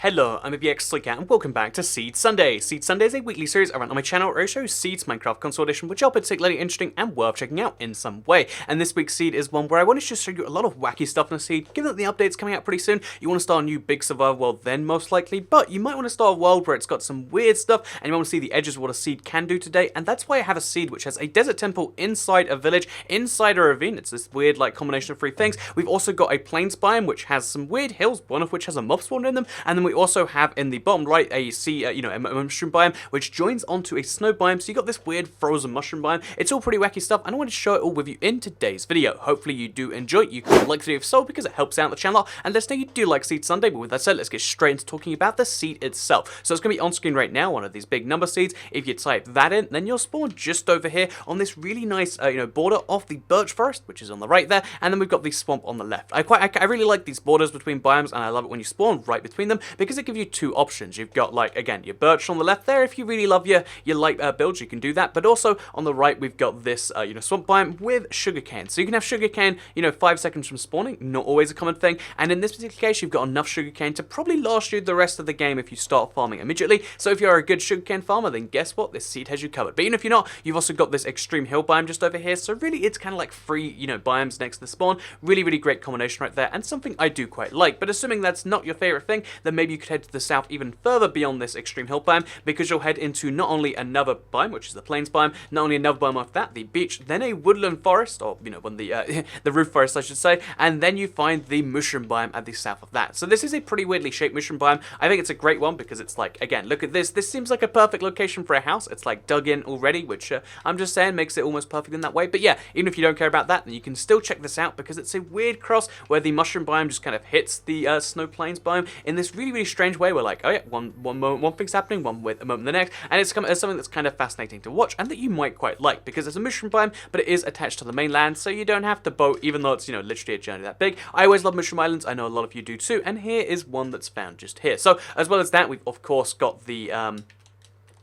Hello, I'm a BX and welcome back to Seed Sunday. Seed Sunday is a weekly series around on my channel where I show Seed's Minecraft console edition, which are particularly interesting and worth checking out in some way. And this week's Seed is one where I want to just show you a lot of wacky stuff in the Seed. Given that the update's coming out pretty soon, you want to start a new big survival world then most likely, but you might want to start a world where it's got some weird stuff and you want to see the edges of what a Seed can do today. And that's why I have a Seed which has a desert temple inside a village, inside a ravine. It's this weird like combination of three things. We've also got a plains biome which has some weird hills, one of which has a mob spawn in them, and then we also have in the bottom right a a mushroom biome which joins onto a snow biome, so you got this weird frozen mushroom biome. It's all pretty wacky stuff and I want to show it all with you in today's video. Hopefully you do enjoy it. You can like the video if so, because it helps out the channel, and let us know you do like Seed Sunday. But with that said, let's get straight into talking about the seed itself. So it's going to be on screen right now, one of these big number seeds. If you type that in, then you'll spawn just over here on this really nice border of the birch forest, which is on the right there, and then we've got the swamp on the left. I really like these borders between biomes, and I love it when you spawn right between them because it gives you two options. You've got, like, again, your birch on the left there. If you really love your light builds, you can do that. But also on the right, we've got this swamp biome with sugarcane. So you can have sugarcane 5 seconds from spawning, not always a common thing. And in this particular case, you've got enough sugarcane to probably last you the rest of the game if you start farming immediately. So if you're a good sugarcane farmer, then guess what? This seed has you covered. But even if you're not, you've also got this extreme hill biome just over here. So really, it's kind of like free, biomes next to the spawn. Really, really great combination right there, and something I do quite like. But assuming that's not your favorite thing, then maybe you could head to the south even further beyond this extreme hill biome, because you'll head into not only another biome, which is the plains biome, not only another biome after that, the beach, then a woodland forest, or one of the the roof forest, I should say, and then you find the mushroom biome at the south of that. So this is a pretty weirdly shaped mushroom biome. I think it's a great one because it's like, again, look at this. This seems like a perfect location for a house. It's like dug in already, which I'm just saying makes it almost perfect in that way. But yeah, even if you don't care about that, then you can still check this out because it's a weird cross where the mushroom biome just kind of hits the snow plains biome in this really, really strange way. We're like, oh yeah, one moment one thing's happening, one with a moment the next, and it's something that's kind of fascinating to watch and that you might quite like because it's a mushroom biome, but it is attached to the mainland, so you don't have to boat, even though it's literally a journey that big. I always love mushroom islands. I know a lot of you do too, and here is one that's found just here. So as well as that, we've of course got the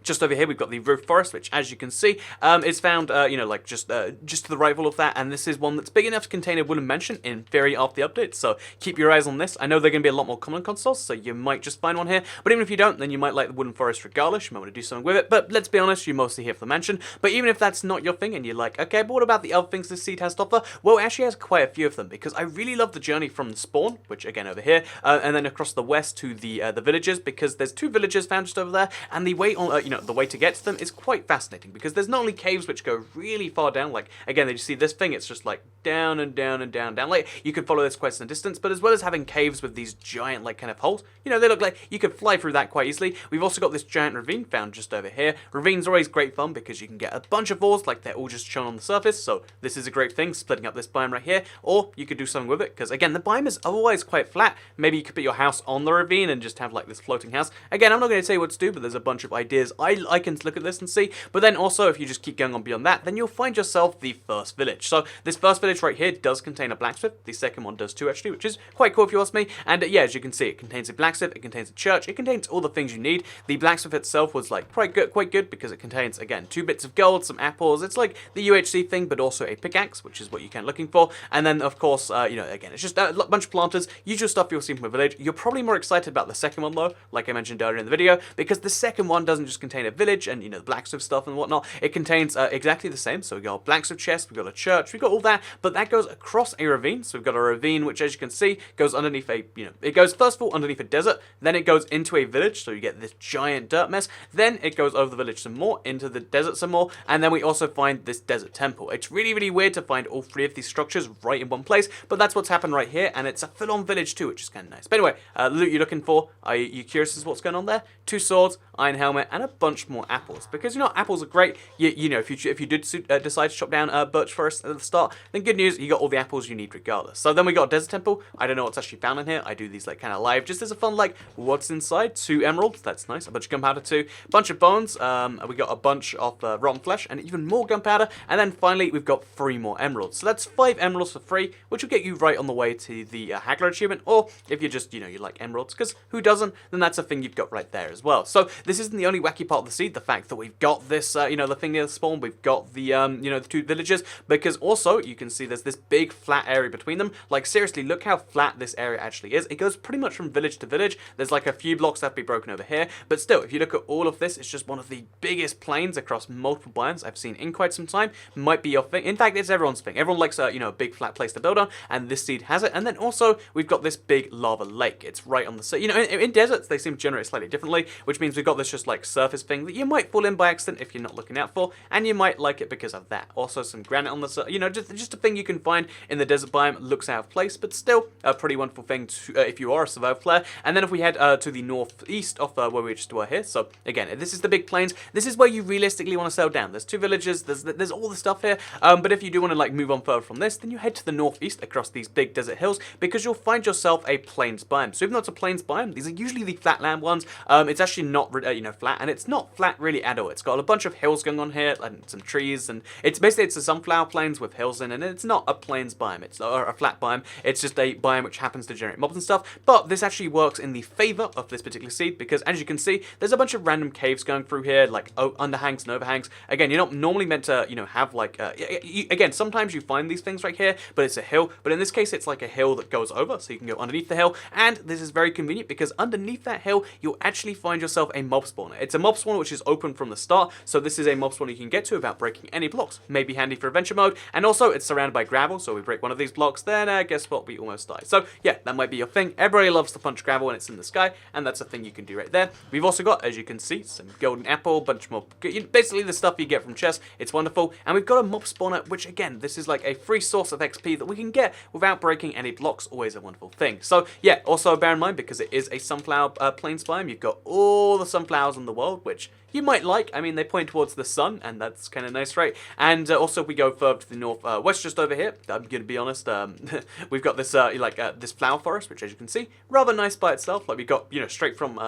just over here, we've got the roof forest, which, as you can see, is found, just to the right of all of that. And this is one that's big enough to contain a wooden mansion in theory after the update. So keep your eyes on this. I know they're going to be a lot more common on consoles, so you might just find one here. But even if you don't, then you might like the wooden forest regardless. You might want to do something with it. But let's be honest, you're mostly here for the mansion. But even if that's not your thing, and you're like, okay, but what about the other things this seed has to offer? Well, it actually has quite a few of them, because I really love the journey from the spawn, which again over here, and then across the west to the villages, because there's two villages found just over there, and the way on, the way to get to them is quite fascinating, because there's not only caves which go really far down, like again, did you see this thing? It's just like down and down and down, down. Like you can follow this quite some distance, but as well as having caves with these giant like kind of holes, they look like you could fly through that quite easily. We've also got this giant ravine found just over here. Ravines are always great fun because you can get a bunch of ores, like they're all just shown on the surface. So this is a great thing, splitting up this biome right here, or you could do something with it because again, the biome is otherwise quite flat. Maybe you could put your house on the ravine and just have like this floating house. Again, I'm not going to tell you what to do, but there's a bunch of ideas I can look at this and see. But then also, if you just keep going on beyond that, then you'll find yourself the first village. So this first village right here does contain a blacksmith. The second one does too, actually, which is quite cool if you ask me. And yeah, as you can see, it contains a blacksmith, it contains a church, it contains all the things you need. The blacksmith itself was like quite good because it contains, again, 2 bits of gold, some apples. It's like the UHC thing, but also a pickaxe, which is what you're kind of looking for. And then of course, again, it's just a bunch of planters, usual stuff you'll see from a village. You're probably more excited about the second one though, like I mentioned earlier in the video, because the second one doesn't just contain a village and the blacksmith stuff and whatnot. It contains exactly the same. So we've got a blacksmith chest, we've got a church, we've got all that, but that goes across a ravine. So we've got a ravine, which as you can see, goes underneath a, it goes first of all underneath a desert, then it goes into a village, so you get this giant dirt mess, then it goes over the village some more, into the desert some more, and then we also find this desert temple. It's really, really weird to find all 3 of these structures right in one place, but that's what's happened right here, and it's a full-on village too, which is kind of nice. But anyway, the loot you're looking for, are you curious as to what's going on there? 2 swords, iron helmet, and a bunch more apples, because apples are great. If you did decide to chop down birch forest at the start, then good news, you got all the apples you need regardless. So then we got a desert temple. I don't know what's actually found in here. I do these like kind of live, just as a fun like what's inside. 2 emeralds, that's nice. A bunch of gunpowder too. Bunch of bones. We got a bunch of rotten flesh and even more gunpowder. And then finally we've got 3 more emeralds. So that's 5 emeralds for free, which will get you right on the way to the haggler achievement. Or if you're just you like emeralds, because who doesn't? Then that's a thing you've got right there as well. So this isn't the only wacky part of the seed, the fact that we've got this, the thing near the spawn, we've got the, the two villages, because also, you can see there's this big flat area between them. Like, seriously, look how flat this area actually is. It goes pretty much from village to village. There's like a few blocks that have to be broken over here, but still, if you look at all of this, it's just one of the biggest plains across multiple biomes I've seen in quite some time. Might be your thing. In fact, it's everyone's thing. Everyone likes a, a big flat place to build on, and this seed has it. And then also, we've got this big lava lake. It's right on the sea. In deserts, they seem to generate slightly differently, which means we've got this just like surface thing that you might fall in by accident if you're not looking out for, and you might like it because of that. Also, some granite on the just a thing you can find in the desert biome. Looks out of place, but still a pretty wonderful thing to, if you are a survival player. And then if we head to the northeast of where we just were here, so again, this is the big plains. This is where you realistically want to settle down. There's two villages. There's all the stuff here. But if you do want to like move on further from this, then you head to the northeast across these big desert hills, because you'll find yourself a plains biome. So even though it's a plains biome, these are usually the flatland ones. It's actually not flat, and it's not flat really at all. It's got a bunch of hills going on here and some trees, and it's a sunflower plains with hills in, and it's not a plains biome. It's a flat biome. It's just a biome which happens to generate mobs and stuff. But this actually works in the favor of this particular seed, because as you can see, there's a bunch of random caves going through here, like underhangs and overhangs. Again, you're not normally meant to have like again, sometimes you find these things right here, but it's a hill. But in this case, it's like a hill that goes over, so you can go underneath the hill. And this is very convenient, because underneath that hill, you'll actually find yourself a mob spawner. It's a mob spawner which is open from the start, so this is a mob spawner you can get to without breaking any blocks. May be handy for adventure mode, and also it's surrounded by gravel, so we break one of these blocks, then guess what, we almost die. So yeah, that might be your thing. Everybody loves to punch gravel when it's in the sky, and that's a thing you can do right there. We've also got, as you can see, some golden apple, bunch more, basically the stuff you get from chests. It's wonderful. And we've got a mob spawner, which again, this is like a free source of XP that we can get without breaking any blocks. Always a wonderful thing. So yeah, also bear in mind, because it is a sunflower plains biome, you've got all the sunflowers in the world, which you might like. I mean, they point towards the sun, and that's kind of nice, right? And also, if we go further to the north west, just over here, I'm going to be honest, we've got this this flower forest, which, as you can see, rather nice by itself. Like we got straight from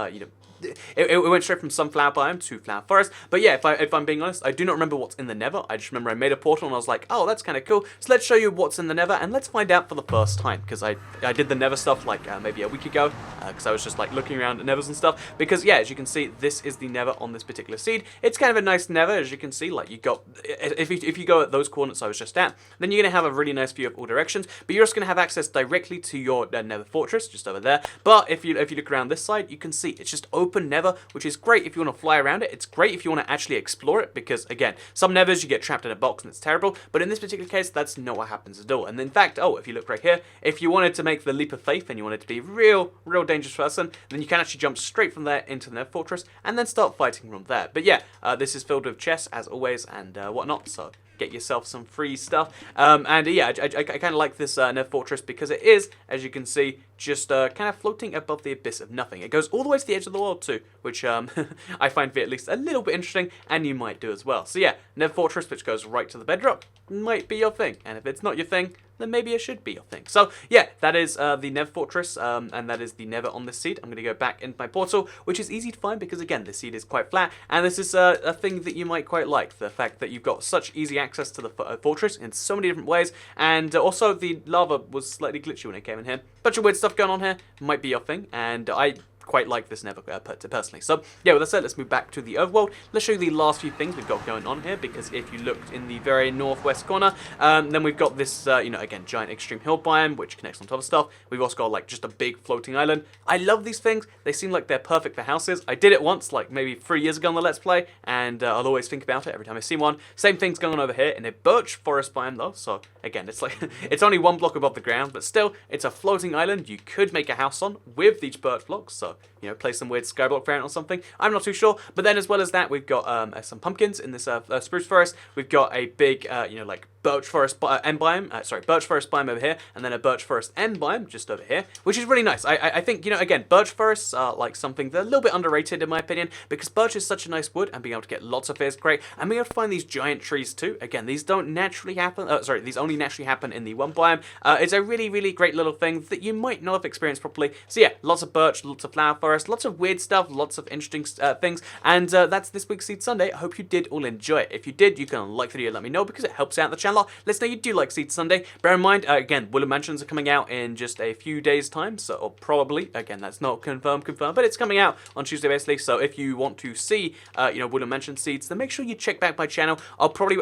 it went straight from sunflower biome to flower forest. But yeah, if I'm being honest, I do not remember what's in the nether. I just remember I made a portal and I was like, oh, that's kind of cool. So let's show you what's in the nether, and let's find out for the first time, because I did the nether stuff like maybe a week ago, because I was just like looking around at nethers and stuff. Because yeah, as you can see, this is the nether on this particular seed. It's kind of a nice nether, as you can see. Like you got, if you go at those coordinates I was just at, then you're gonna have a really nice view of all directions. But you're just gonna have access directly to your nether fortress just over there. But if you look around this side, you can see it's just open nether, which is great if you want to fly around it. It's great if you want to actually explore it, because again, some nethers you get trapped in a box and it's terrible, but in this particular case, that's not what happens at all. And in fact, if you look right here, if you wanted to make the leap of faith and you wanted to be real dangerous person, then you can actually jump straight from there into the nether fortress and then start fighting from there. But yeah, this is filled with chests as always and whatnot, so get yourself some free stuff. And yeah, I kind of like this nether fortress, because it is, as you can see, just kind of floating above the abyss of nothing. It goes all the way to the edge of the world too, which I find to be at least a little bit interesting, and you might do as well. So yeah, nether fortress which goes right to the bedrock might be your thing, and if it's not your thing, then maybe it should be your thing. So yeah, that is the nether fortress, and that is the nether on this seed. I'm going to go back into my portal, which is easy to find because again, this seed is quite flat, and this is a thing that you might quite like, the fact that you've got such easy access to the fortress in so many different ways, and also the lava was slightly glitchy when it came in here. Bunch of weird stuff going on here, might be your thing, and I quite like this nether personally. So yeah, with that said, let's move back to the overworld. Let's show you the last few things we've got going on here, because if you looked in the very northwest corner, then we've got this, again, giant extreme hill biome, which connects on top of stuff. We've also got like just a big floating island. I love these things. They seem like they're perfect for houses. I did it once, like maybe 3 years ago on the Let's Play, and I'll always think about it every time I see one. Same thing's going on over here in a birch forest biome though. So again, it's like, it's only 1 block above the ground, but still, it's a floating island you could make a house on with these birch blocks. So, play some weird skyblock variant or something. I'm not too sure. But then as well as that, we've got some pumpkins in this spruce forest. We've got a big, like birch forest biome, birch forest biome over here, and then a birch forest end biome just over here, which is really nice. I think, again, birch forests are like something that's a little bit underrated in my opinion, because birch is such a nice wood, and being able to get lots of it is great, and being able to find these giant trees too. Again, these don't naturally happen, these only naturally happen in the one biome. It's a really, really great little thing that you might not have experienced properly. So yeah, lots of birch, lots of flower forest, forest, lots of weird stuff, lots of interesting things, and that's this week's Seed Sunday. I hope you did all enjoy it. If you did, you can like the video, let me know, because it helps out the channel. Let us know you do like Seed Sunday. Bear in mind, again, Willow Mansions are coming out in just a few days' time, so or probably, again, that's not confirmed, but it's coming out on Tuesday basically. So if you want to see, Willow Mansion seeds, then make sure you check back my channel. I'll probably,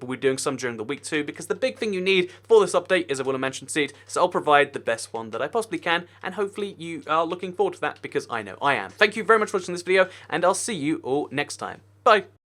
we're doing some during the week too, because the big thing you need for this update is a Willow Mansion seed. So I'll provide the best one that I possibly can, and hopefully you are looking forward to that, because I know I am. Thank you very much for watching this video, and I'll see you all next time. Bye.